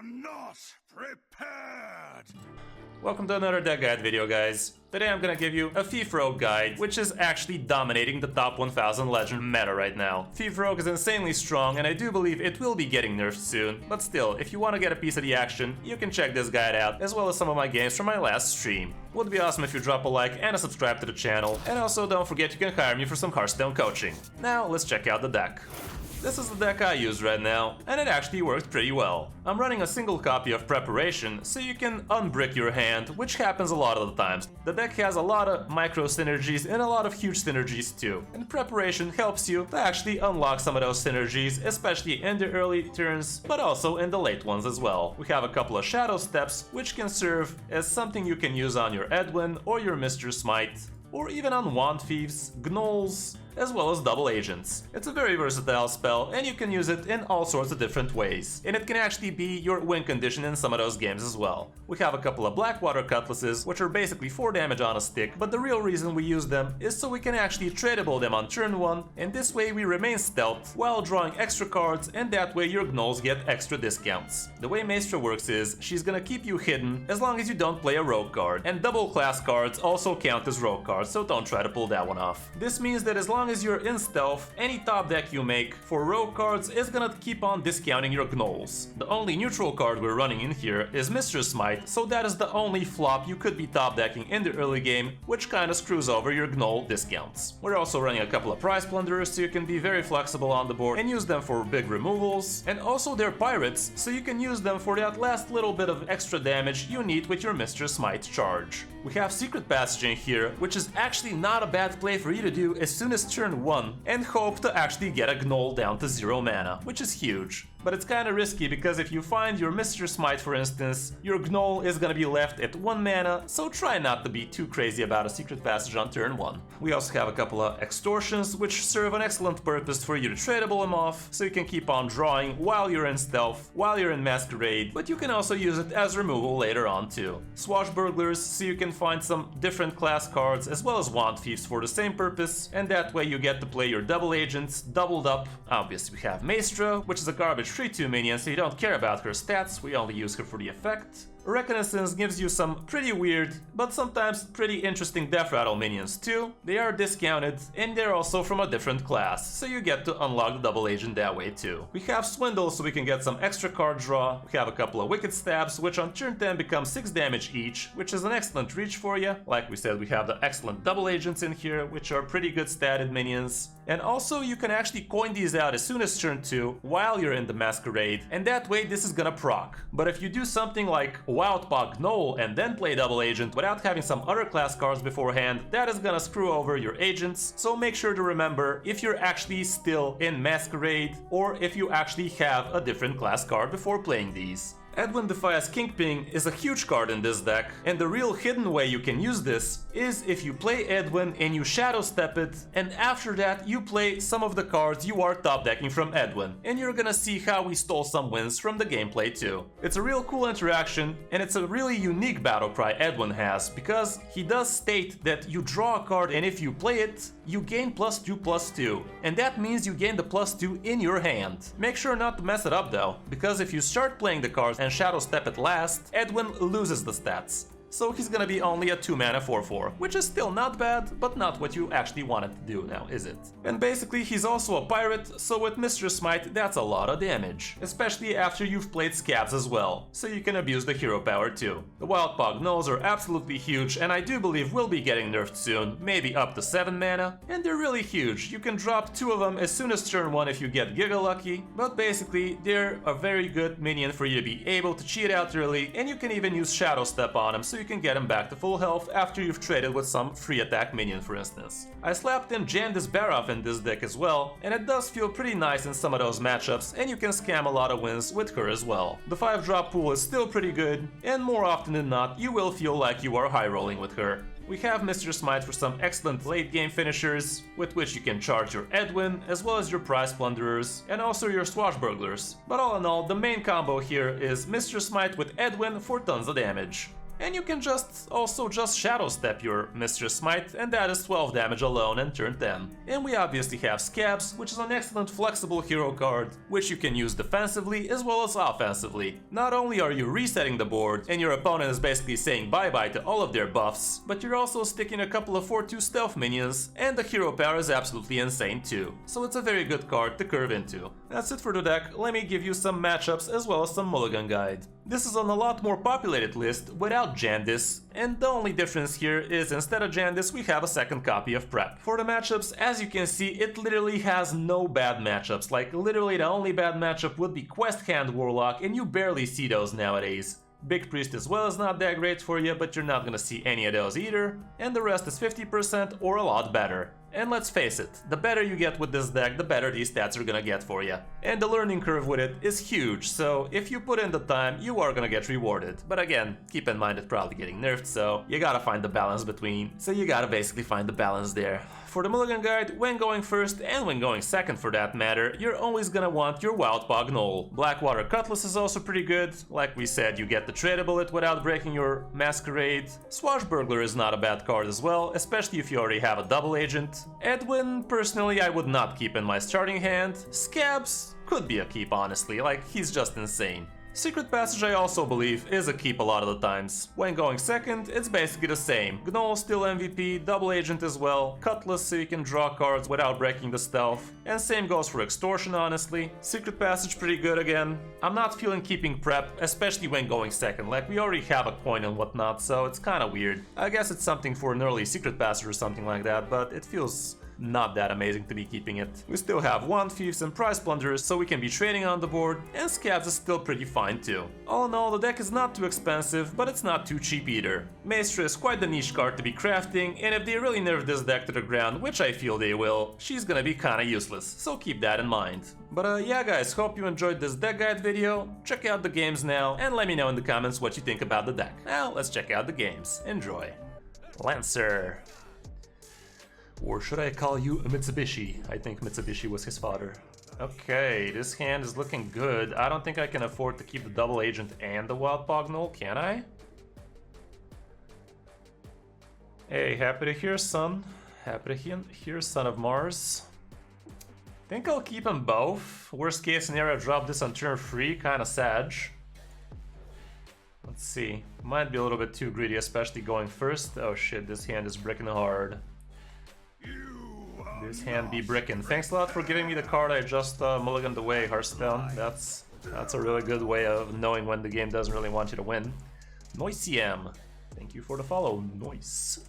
not prepared! Welcome to another deck guide video, guys. Today I'm gonna give you a Fifrog guide, which is actually dominating the top 1000 legend meta right now. Fifrog is insanely strong, and I do believe it will be getting nerfed soon, but still, if you want to get a piece of the action, you can check this guide out, as well as some of my games from my last stream. Would be awesome if you drop a like and a subscribe to the channel, and also don't forget you can hire me for some Hearthstone coaching. Now let's check out the deck. This is the deck I use right now, and it actually worked pretty well. I'm running a single copy of Preparation, so you can unbrick your hand, which happens a lot of the times. The deck has a lot of micro synergies and a lot of huge synergies too, and Preparation helps you to actually unlock some of those synergies, especially in the early turns, but also in the late ones as well. We have a couple of Shadow Steps, which can serve as something you can use on your Edwin or your Mr. Smite, or even on Wand Thieves, Gnolls, as well as double agents. It's a very versatile spell, and you can use it in all sorts of different ways, and it can actually be your win condition in some of those games as well. We have a couple of Blackwater Cutlasses, which are basically 4 damage on a stick, but the real reason we use them is so we can actually tradable them on turn 1, and this way we remain stealth while drawing extra cards, and that way your Gnolls get extra discounts. The way Maestra works is, she's gonna keep you hidden as long as you don't play a rogue card, and double class cards also count as rogue cards, so don't try to pull that one off. This means that as long as you're in stealth, any top deck you make for rogue cards is gonna keep on discounting your Gnolls. The only neutral card we're running in here is Mr. Smite, so that is the only flop you could be top decking in the early game, which kinda screws over your Gnoll discounts. We're also running a couple of Prize Plunderers, so you can be very flexible on the board and use them for big removals, and also they're pirates, so you can use them for that last little bit of extra damage you need with your Mr. Smite charge. We have Secret Passage in here, which is actually not a bad play for you to do as soon as turn 1, and hope to actually get a Gnoll down to 0 mana, which is huge. But it's kinda risky because if you find your Mr. Smite, for instance, your Gnoll is gonna be left at 1 mana, so try not to be too crazy about a Secret Passage on turn 1. We also have a couple of Extortions, which serve an excellent purpose for you to tradable them off, so you can keep on drawing while you're in stealth, while you're in Masquerade, but you can also use it as removal later on too. Swashbucklers, so you can find some different class cards as well as Wand Thieves for the same purpose, and that way you get to play your double agents doubled up. Obviously we have Maestra, which is a garbage 3/2 minion, so you don't care about her stats, we only use her for the effect. Reconnaissance gives you some pretty weird, but sometimes pretty interesting Death Rattle minions too. They are discounted, and they're also from a different class, so you get to unlock the double agent that way too. We have Swindle, so we can get some extra card draw. We have a couple of Wicked Stabs, which on turn 10 become 6 damage each, which is an excellent reach for you. Like we said, we have the excellent double agents in here, which are pretty good statted minions. And also you can actually coin these out as soon as turn 2 while you're in the Masquerade, and that way this is gonna proc. But if you do something like Wildpaw Gnoll and then play double agent without having some other class cards beforehand, that is gonna screw over your agents, so make sure to remember if you're actually still in Masquerade or if you actually have a different class card before playing these. Edwin Defias Kingpin is a huge card in this deck, and the real hidden way you can use this is if you play Edwin and you Shadow Step it, and after that you play some of the cards you are top decking from Edwin, and you're gonna see how we stole some wins from the gameplay too. It's a real cool interaction, and it's a really unique battle cry Edwin has, because he does state that you draw a card and if you play it, you gain +2/+2, and that means you gain the +2 in your hand. Make sure not to mess it up though, because if you start playing the cards and Shadow Step it last, Edwin loses the stats. So he's gonna be only a 2 mana 4/4, which is still not bad, but not what you actually wanted to do now, is it? And basically he's also a pirate, so with Mr. Smite that's a lot of damage, especially after you've played Scabs as well, so you can abuse the hero power too. The Wildpaw Gnolls are absolutely huge, and I do believe will be getting nerfed soon, maybe up to 7 mana, and they're really huge. You can drop 2 of them as soon as turn 1 if you get Giga Lucky, but basically they're a very good minion for you to be able to cheat out early, and you can even use Shadow Step on them so you can get him back to full health after you've traded with some free attack minion, for instance. I slapped in Jandis Barov in this deck as well, and it does feel pretty nice in some of those matchups, and you can scam a lot of wins with her as well. The 5-drop pool is still pretty good, and more often than not you will feel like you are high rolling with her. We have Mr. Smite for some excellent late game finishers, with which you can charge your Edwin, as well as your Prize Plunderers, and also your Swashbucklers. But all in all, the main combo here is Mr. Smite with Edwin for tons of damage. And you can also just Shadow Step your Mistress Smite, and that is 12 damage alone and turn 10. And we obviously have Scabs, which is an excellent flexible hero card, which you can use defensively as well as offensively. Not only are you resetting the board, and your opponent is basically saying bye-bye to all of their buffs, but you're also sticking a couple of 4/2 stealth minions, and the hero power is absolutely insane too. So it's a very good card to curve into. That's it for the deck. Let me give you some matchups as well as some mulligan guide. This is on a lot more populated list without Jandis, and the only difference here is instead of Jandis we have a second copy of Prep. For the matchups, as you can see, it literally has no bad matchups. Like literally the only bad matchup would be Quest Hand Warlock, and you barely see those nowadays. Big Priest as well is not that great for you, but you're not gonna see any of those either, and the rest is 50% or a lot better. And let's face it, the better you get with this deck, the better these stats are gonna get for you. And the learning curve with it is huge, so if you put in the time, you are gonna get rewarded. But again, keep in mind it's probably getting nerfed, so you gotta find the balance between. So you gotta basically find the balance there. For the mulligan guide, when going first and when going second for that matter, you're always gonna want your Wildpaw Gnoll. Blackwater Cutlass is also pretty good. Like we said, you get the tradable it without breaking your Masquerade. Swashbuckler is not a bad card as well, especially if you already have a double agent. Edwin, personally, I would not keep in my starting hand. Scabs could be a keep, honestly, like he's just insane. Secret Passage, I also believe, is a keep a lot of the times. When going second, it's basically the same. Gnoll still MVP, double agent as well, Cutlass so you can draw cards without breaking the stealth, and same goes for Extortion honestly. Secret Passage pretty good again. I'm not feeling keeping Prep, especially when going second, like we already have a coin and whatnot, so it's kinda weird. I guess it's something for an early Secret Passage or something like that, but it feels not that amazing to be keeping it. We still have Wand Thieves and Prize Plunderers, so we can be trading on the board, and Scabs is still pretty fine too. All in all, the deck is not too expensive, but it's not too cheap either. Maestra is quite the niche card to be crafting, and if they really nerf this deck to the ground, which I feel they will, she's gonna be kinda useless, so keep that in mind. But yeah guys, hope you enjoyed this deck guide video. Check out the games now, and let me know in the comments what you think about the deck. Now, let's check out the games. Enjoy. Lancer. Or should I call you Mitsubishi? I think Mitsubishi was his father. Okay, this hand is looking good. I don't think I can afford to keep the double agent and the Wildpaw Gnoll, can I? Hey, happy to hear, son. Happy to hear, son of Mars. Think I'll keep them both. Worst case scenario, drop this on turn 3, kinda sad. Let's see. Might be a little bit too greedy, especially going first. Oh shit, this hand is bricking hard. This hand be brickin'. Thanks a lot for giving me the card I just mulliganed away, Hearthstone. That's a really good way of knowing when the game doesn't really want you to win. Noisiem. Thank you for the follow, Noise.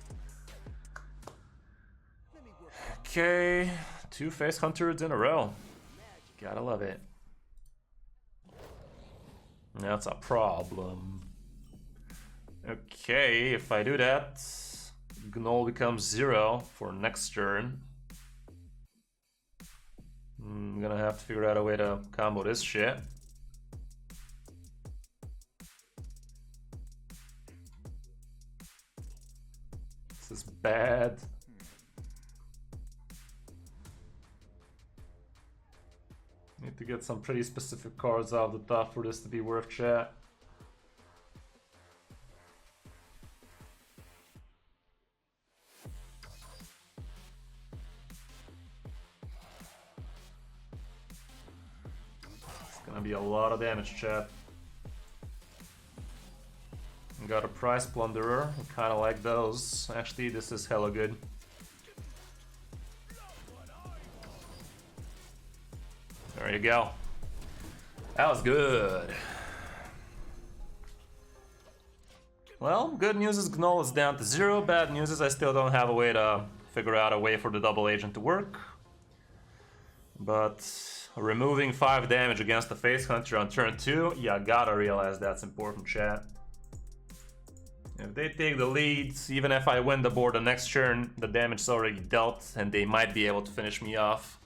Okay, 2 Face Hunters in a row. Gotta love it. That's a problem. Okay, if I do that, Gnoll becomes 0 for next turn. I'm gonna have to figure out a way to combo this shit. This is bad. Need to get some pretty specific cards out of the top for this to be worth chat. Gonna be a lot of damage, chat. Got a Prize Plunderer, I kinda like those. Actually, this is hella good. There you go. That was good. Well, good news is Gnoll is down to 0. Bad news is I still don't have a way to figure out a way for the double agent to work. But removing 5 damage against the Face Hunter on turn 2, yeah, gotta realize that's important, chat. If they take the lead, even if I win the board the next turn, the damage is already dealt, and they might be able to finish me off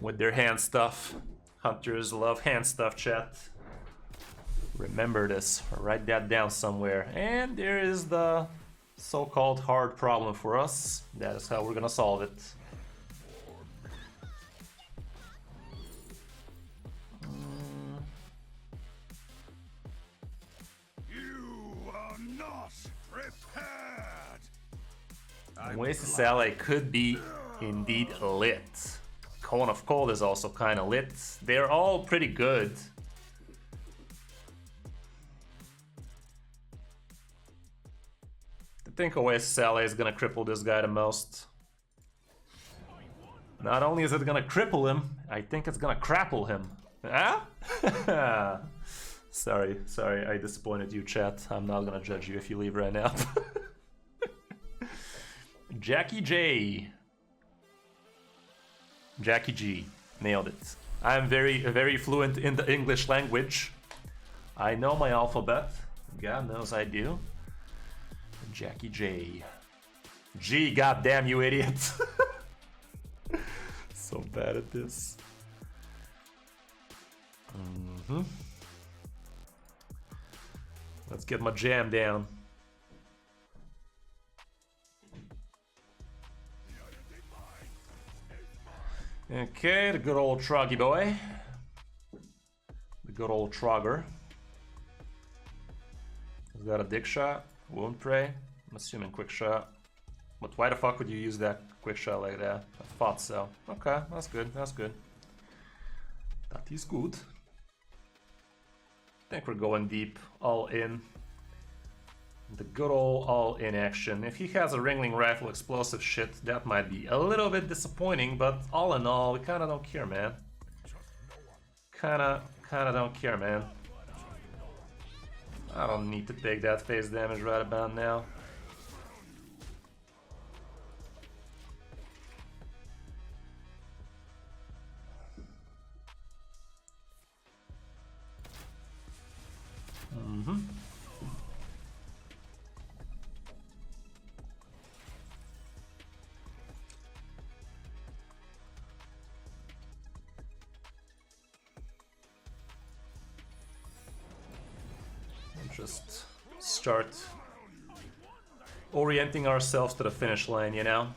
with their hand stuff. Hunters love hand stuff, chat. Remember this, write that down somewhere. And there is the so-called hard problem for us. That is how we're gonna solve it. You are not Oasis Ally could be indeed lit. Cone of Cold is also kind of lit. They're all pretty good. I think Oasis Ally is gonna cripple this guy the most. Not only is it gonna cripple him, I think it's gonna crapple him. Ah? Sorry, I disappointed you, chat. I'm not gonna judge you if you leave right now. Jackie J. Jackie G. Nailed it. I'm very fluent in the English language. I know my alphabet. God knows I do. Jackie J. G, goddamn you idiot. So bad at this. Let's get my jam down. Okay, the good old Troggy boy. The good old Trogger. Is that a dick shot? Wound prey? I'm assuming quick shot. But why the fuck would you use that quick shot like that? I thought so. Okay, that's good, that's good. That is good. I think we're going deep, all in. The good old all-in action. If he has a Ringling Rifle explosive shit, that might be a little bit disappointing, but all in all, we kinda don't care, man. Kinda don't care, man. I don't need to take that phase damage right about now. Just start orienting ourselves to the finish line, you know?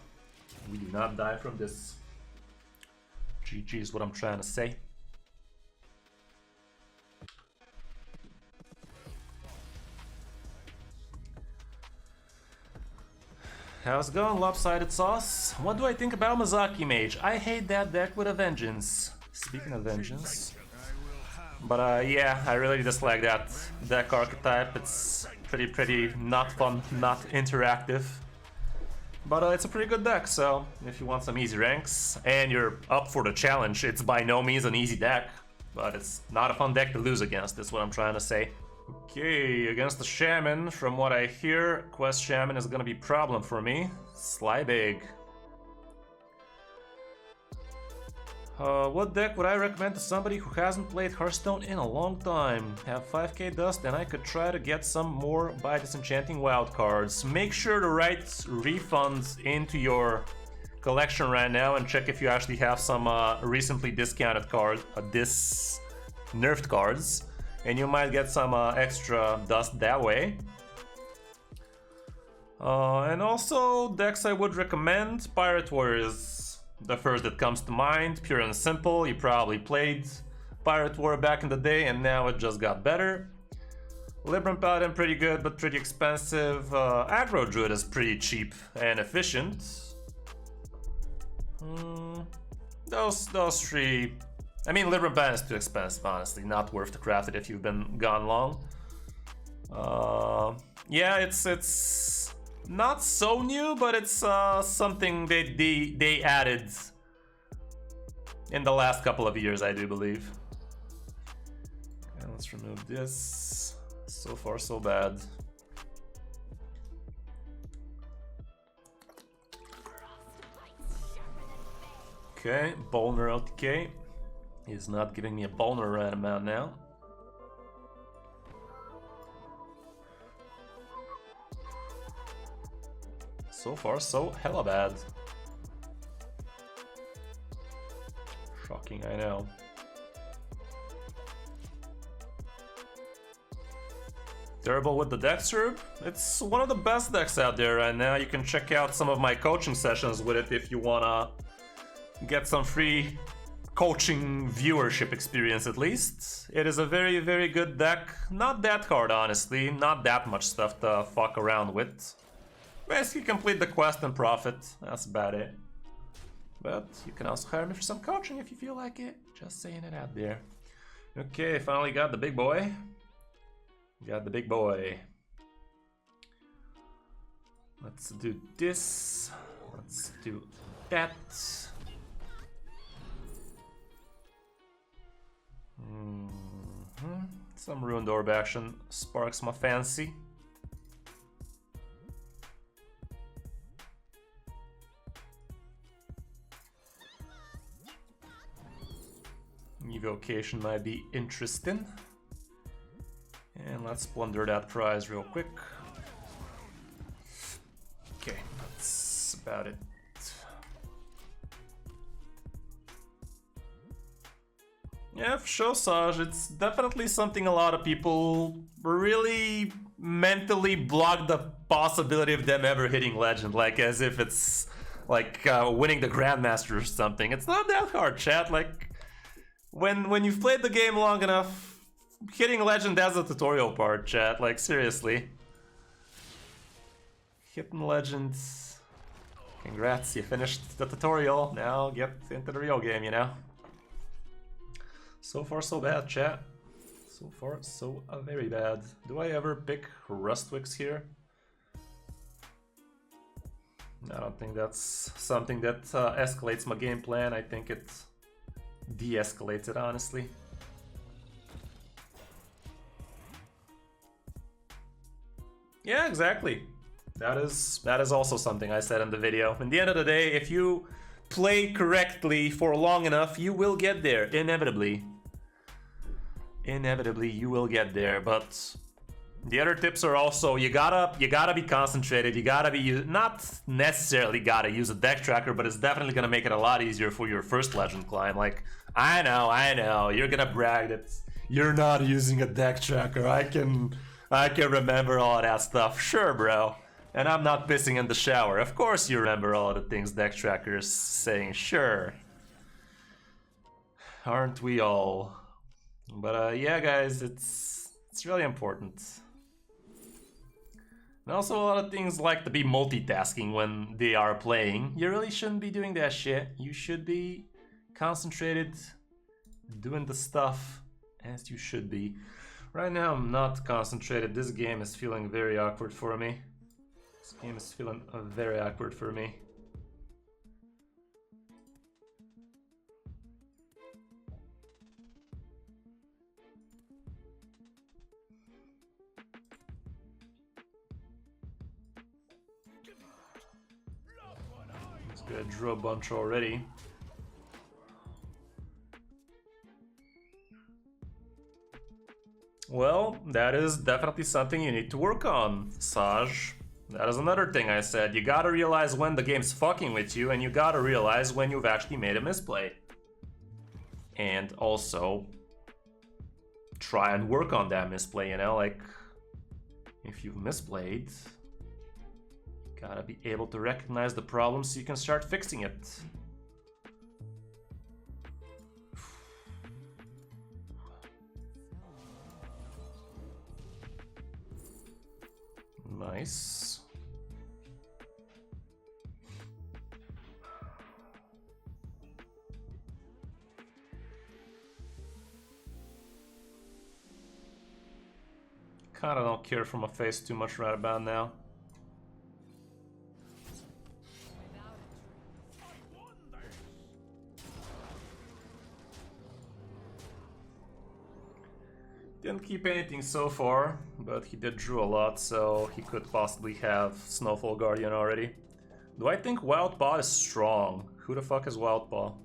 We do not die from this. GG is what I'm trying to say. How's it going, Lopsided Sauce? What do I think about Mizaki Mage? I hate that deck with a vengeance. Speaking of vengeance. But yeah, I really dislike that deck archetype. It's pretty not fun, not interactive. But it's a pretty good deck, so if you want some easy ranks and you're up for the challenge, it's by no means an easy deck. But it's not a fun deck to lose against, that's what I'm trying to say. Okay, against the Shaman, from what I hear, Quest Shaman is gonna be a problem for me. Slybig. What deck would I recommend to somebody who hasn't played Hearthstone in a long time? Have 5k dust and I could try to get some more by disenchanting wildcards. Make sure to write refunds into your collection right now and check if you actually have some recently discounted cards, nerfed cards. And you might get some extra dust that way. And also, decks I would recommend, Pirate Warriors. The first that comes to mind, pure and simple. You probably played Pirate War back in the day and now it just got better. Libram Paladin pretty good but pretty expensive. Aggro Druid is pretty cheap and efficient. Those three. I mean, Libram Paladin is too expensive, honestly. Not worth to craft it if you've been gone long. Yeah, it's not so new, but it's something they added in the last couple of years, I do believe. And let's remove this. So far, so bad. Okay, Bolner LTK. He's not giving me a Bolner right amount now. So far, so hella bad. Shocking, I know. Terrible with the Dexter. It's one of the best decks out there right now. You can check out some of my coaching sessions with it if you wanna get some free coaching viewership experience at least. It is a very good deck. Not that hard, honestly. Not that much stuff to fuck around with. Basically complete the quest and profit. That's about it. But you can also hire me for some coaching if you feel like it. Just saying it out there. Okay, finally got the big boy. Got the big boy. Let's do this. Let's do that. Some Ruined Orb action sparks my fancy. Evocation might be interesting. And let's plunder that prize real quick. Okay, that's about it. Yeah, for sure, Saj. It's definitely something a lot of people really mentally block the possibility of them ever hitting Legend, like as if it's like winning the Grandmaster or something. It's not that hard, chat. Like when you've played the game long enough, hitting Legend has a tutorial part, chat. Like seriously, hitting Legend. Congrats, you finished the tutorial. Now get into the real game, you know. So far so bad, chat. So far so very bad. Do I ever pick Rustwix here? I don't think that's something that escalates my game plan. I think it de-escalates it, honestly. Yeah, exactly. That is also something I said in the video. In the end of the day, if you play correctly for long enough, you will get there, inevitably. Inevitably, you will get there, but the other tips are also you gotta be concentrated. You gotta be not necessarily gotta use a deck tracker, but it's definitely gonna make it a lot easier for your first Legend climb. Like I know, you're gonna brag that you're not using a deck tracker. I can remember all that stuff. Sure, bro. And I'm not pissing in the shower. Of course you remember all the things deck trackers saying. Sure. Aren't we all? But yeah, guys, it's really important. And also a lot of things like to be multitasking when they are playing. You really shouldn't be doing that shit. You should be concentrated, doing the stuff as you should be. Right now I'm not concentrated. This game is feeling very awkward for me. This game is feeling very awkward for me. I drew a bunch already. Well, that is definitely something you need to work on, Saj. That is another thing I said. You gotta realize when the game's fucking with you, and you gotta realize when you've actually made a misplay. And also, try and work on that misplay, you know? Like, if you've misplayed, gotta be able to recognize the problem so you can start fixing it. Nice. Kinda don't care for my face too much right about now. Didn't keep anything so far, but he did drew a lot, so he could possibly have Snowfall Guardian already. Do I think Wildpaw is strong? Who the fuck is Wildpaw?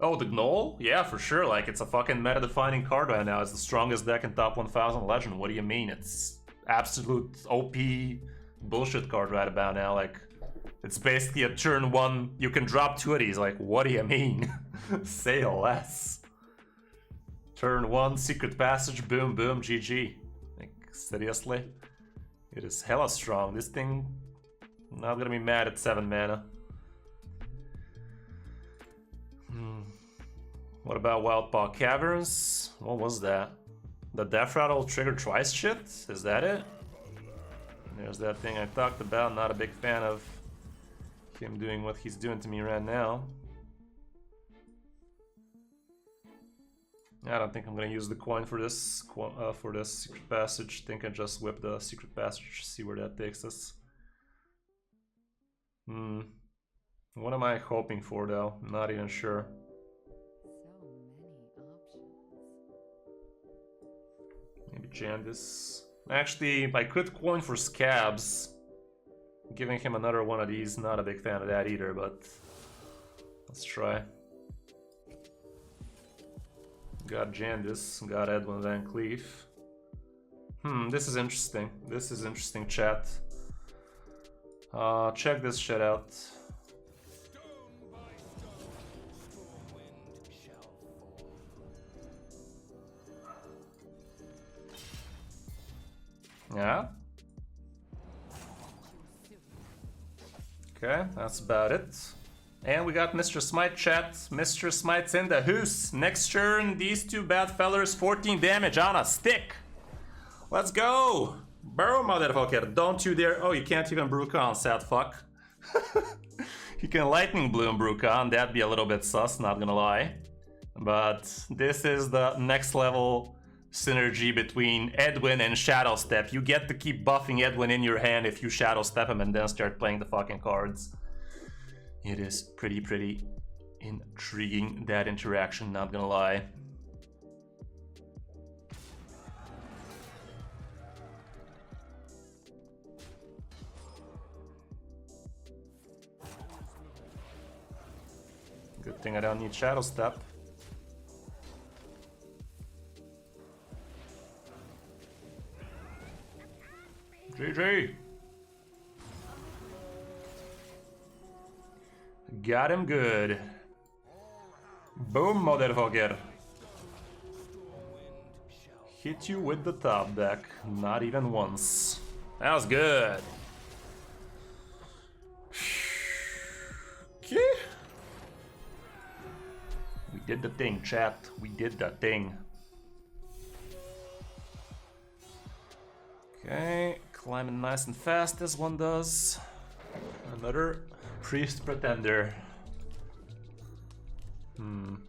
Oh, the Gnoll? Yeah, for sure, like, it's a fucking meta-defining card right now. It's the strongest deck in top 1000 Legend. What do you mean? It's absolute OP bullshit card right about now, like... It's basically a turn 1, you can drop 2 of these, like, what do you mean? Say less. Turn 1, Secret Passage, boom, boom, GG. Like, seriously? It is hella strong. This thing, not gonna be mad at 7 mana. What about Wildpaw Caverns? What was that? The Death Rattle triggered twice shit? Is that it? There's that thing I talked about. Not a big fan of him doing what he's doing to me right now. I don't think I'm gonna use the coin for this secret passage. I think I just whip the secret passage, see where that takes us. What am I hoping for though? I'm not even sure. Maybe Jandis. Actually, I could coin for Scabs. Giving him another one of these, not a big fan of that either, but let's try. Got Jandis, got Edwin Van Cleef. This is interesting. This is interesting, chat. Check this shit out. Yeah. Okay, that's about it. And we got Mr. Smite, chat. Mr. Smite's in the hoose. Next turn, these two bad fellers, 14 damage on a stick. Let's go! Burrow, motherfucker. Don't you dare. Oh, you can't even Brucon, sad fuck. You can Lightning Bloom Brucon. That'd be a little bit sus, not gonna lie. But this is the next level synergy between Edwin and Shadow Step. You get to keep buffing Edwin in your hand if you Shadow Step him and then start playing the fucking cards. It is pretty intriguing, that interaction, not gonna lie. Good thing I don't need Shadow Step. GG! Got him good. Boom, motherfucker. Hit you with the top deck. Not even once. That was good. Okay. We did the thing, chat. We did the thing. Okay, climbing nice and fast as one does. Another Priest Pretender. I'm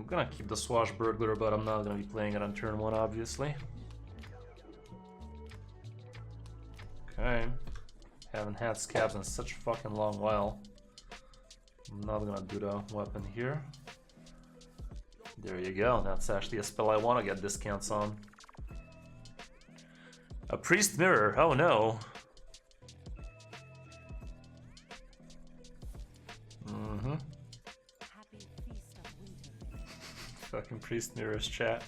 gonna keep the Swashbuckler, but I'm not gonna be playing it on turn 1, obviously. Okay. Haven't had Scabs in such a fucking long while. I'm not gonna do the weapon here. There you go. That's actually a spell I want to get discounts on. A Priest Mirror. Oh no. Fucking Priest Mirrors, chat.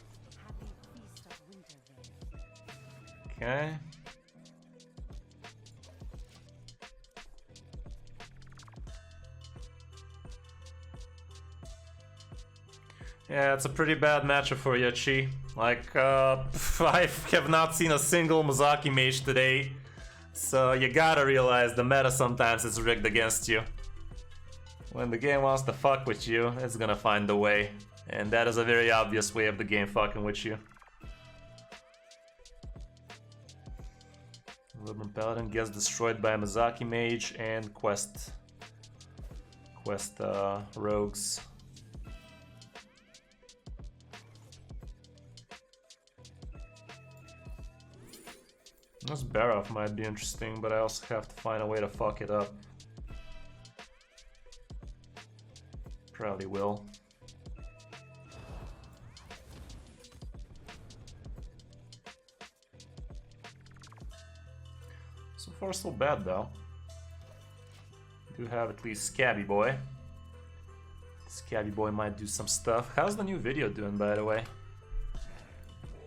Okay. Yeah, it's a pretty bad matchup for Yachi. Like, I have not seen a single Mozaki mage today. So you gotta realize the meta sometimes is rigged against you. When the game wants to fuck with you, it's gonna find a way. And that is a very obvious way of the game fucking with you. Liberum Paladin gets destroyed by Mozaki Mage and Quest Rogues. This Baroff might be interesting, but I also have to find a way to fuck it up. Probably will. So far so bad though. Do have at least Scabby Boy. Scabby Boy might do some stuff. How's the new video doing, by the way?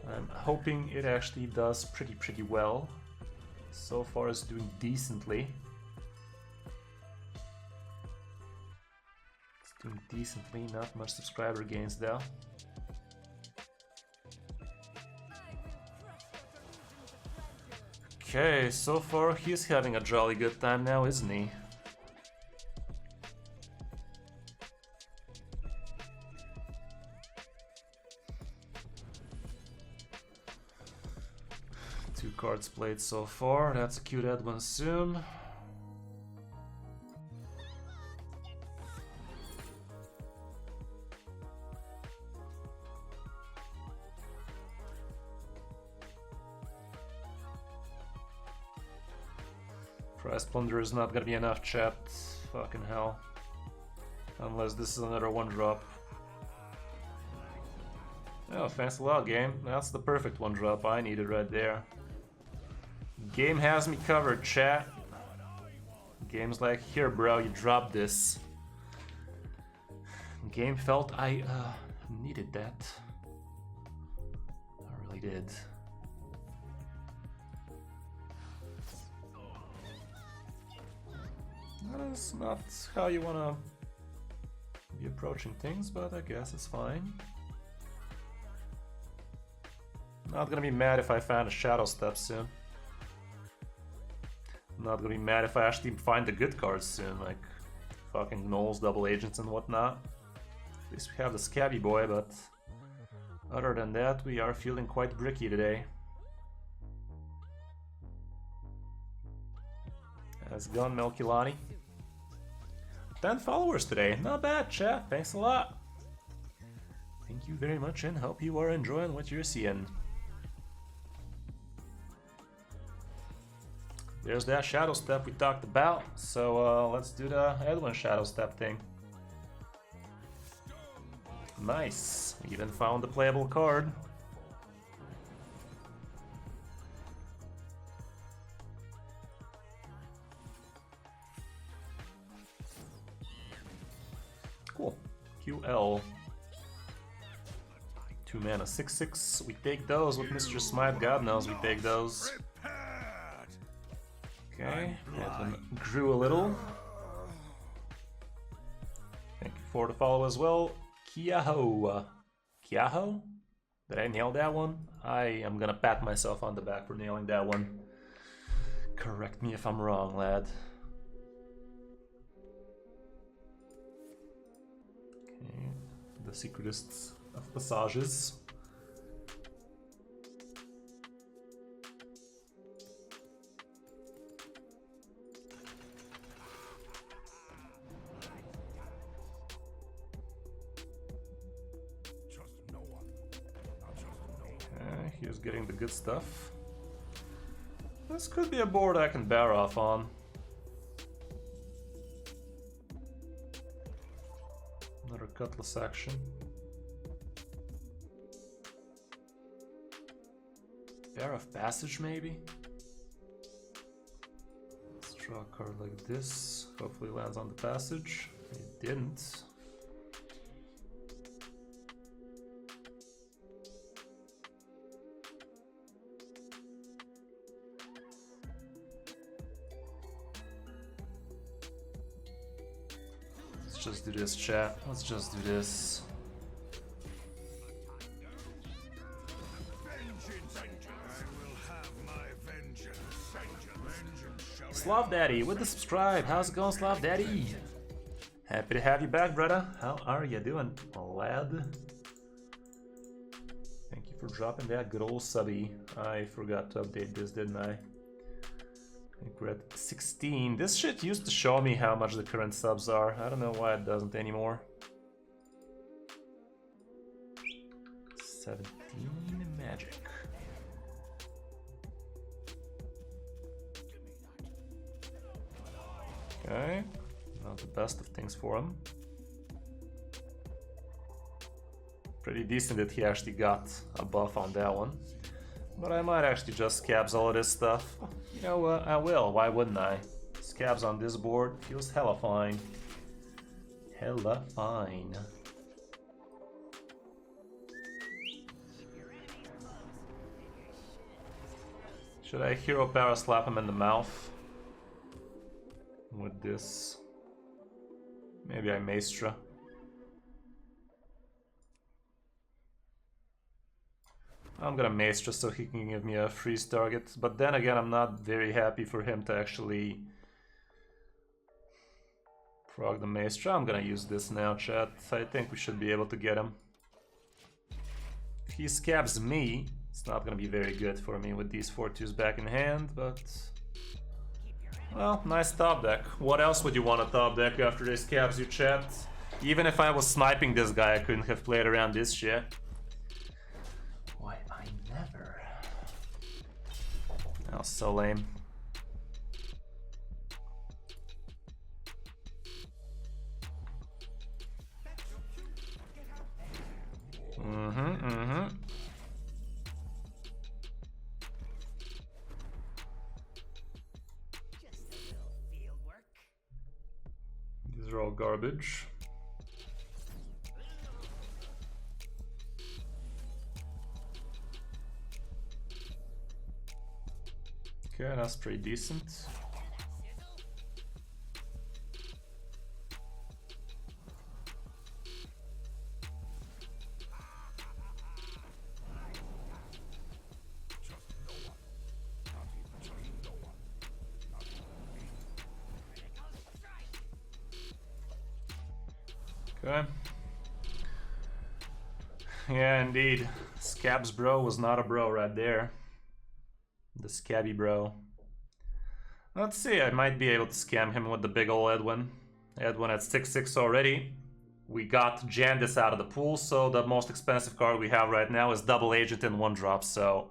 I'm hoping it actually does pretty well. So far it's doing decently. It's doing decently, not much subscriber gains though. Okay, so far he's having a jolly good time now, isn't he? 2 cards played so far. That's a cute Edwin soon. Price Plunder is not gonna be enough, chat. Fucking hell. Unless this is another 1-drop. Oh, thanks a lot, game. That's the perfect 1-drop I needed right there. Game has me covered, chat. Game's like, here bro, you dropped this. Game felt I needed that. I really did. That's not how you wanna be approaching things, but I guess it's fine. Not gonna be mad if I find a Shadow Step soon. Not gonna be mad if I actually find the good cards soon, like fucking Gnolls, Double Agents and whatnot. At least we have the Scabby Boy, but other than that, we are feeling quite bricky today. How's it going, Melkilani? 10 followers today, not bad, chat, thanks a lot. Thank you very much and hope you are enjoying what you're seeing. There's that Shadow Step we talked about, so let's do the Edwin Shadow Step thing. Nice, we even found the playable card. Cool. QL. 2 mana, 6/6. We take those with Mr. Smite. God knows we take those. Okay, Edwin grew a little. Thank you for the follow as well. Kiaho. Kiaho? Did I nail that one? I am gonna pat myself on the back for nailing that one. Correct me if I'm wrong, lad. Okay, the secretist of passages. Here's getting the good stuff. This could be a board I can bear off on. Another Cutlass action. Bear of Passage, maybe? Let's draw a card like this. Hopefully lands on the passage. It didn't. Let's just do this, chat. Let's just do this. Slav Daddy with the subscribe. How's it going, Slav Daddy? Happy to have you back, brother. How are you doing, lad? Thank you for dropping that good old subby. I forgot to update this, didn't I? I think we're at 16. This shit used to show me how much the current subs are. I don't know why it doesn't anymore. 17 magic. Okay, not the best of things for him. Pretty decent that he actually got a buff on that one. But I might actually just scabs all of this stuff. You know what, I will, why wouldn't I? Scabs on this board feels hella fine. Hella fine. Should I hero power slap him in the mouth? With this? Maybe I Maestra. I'm gonna Maestra so he can give me a freeze target, but then again I'm not very happy for him to actually frog the Maestra. I'm gonna use this now, chat. I think we should be able to get him. If he scabs me, It's not gonna be very good for me with these 4-2s back in hand, but... Well, nice top deck. What else would you want to top deck after this, Caps, you chat? Even if I was sniping this guy, I couldn't have played around this shit. Why, I never... That was so lame. These are all garbage. Okay, that's pretty decent. Okay. Yeah, indeed. Scabs bro was not a bro right there. The scabby bro. Let's see, I might be able to scam him with the big ol' Edwin. Edwin at 6-6 already. We got Jandis out of the pool, so the most expensive card we have right now is Double Agent in 1-drop, so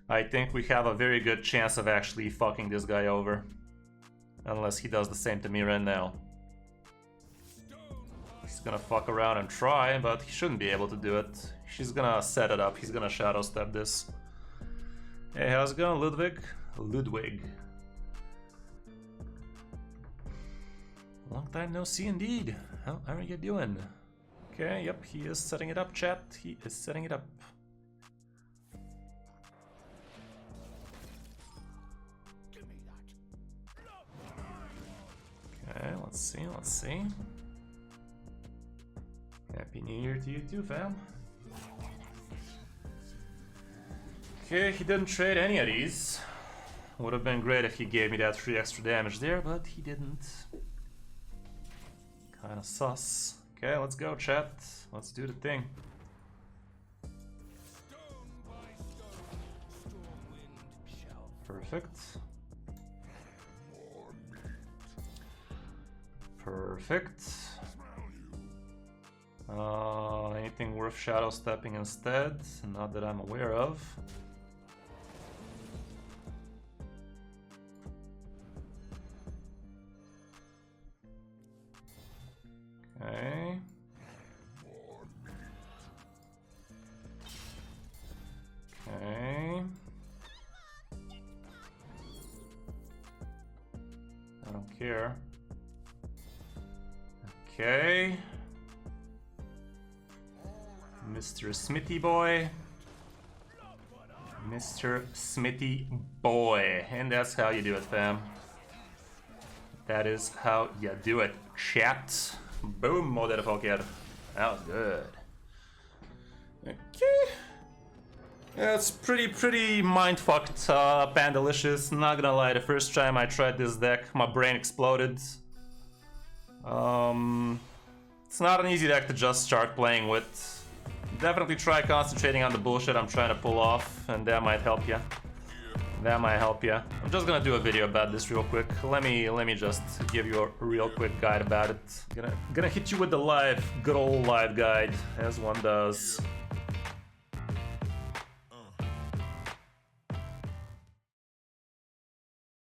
I think we have a very good chance of actually fucking this guy over. Unless he does the same to me right now. He's gonna fuck around and try, but he shouldn't be able to do it. She's gonna set it up, he's gonna shadow step this. Hey, how's it going, Ludwig? Ludwig. Long time no see indeed. How are you doing? Okay, yep, he is setting it up, chat. He is setting it up. Okay, let's see, let's see. Happy New Year to you too, fam. Okay, he didn't trade any of these. Would have been great if he gave me that 3 extra damage there, but he didn't. Kinda sus. Okay, let's go, chat. Let's do the thing. Perfect. Perfect. Anything worth shadow stepping instead? Not that I'm aware of. Okay. Okay. I don't care. Okay. Mr. Smithy boy. Mr. Smithy boy. And that's how you do it, fam. That is how you do it, chat. Boom, motherfucker. That was good. Okay. That's pretty mind-fucked, Pandalicious. Not gonna lie, the first time I tried this deck, my brain exploded. It's not an easy deck to just start playing with. Definitely try concentrating on the bullshit I'm trying to pull off, and that might help you. That might help you. I'm just gonna do a video about this real quick. Let me just give you a real quick guide about it. Gonna hit you with the good old live guide, as one does.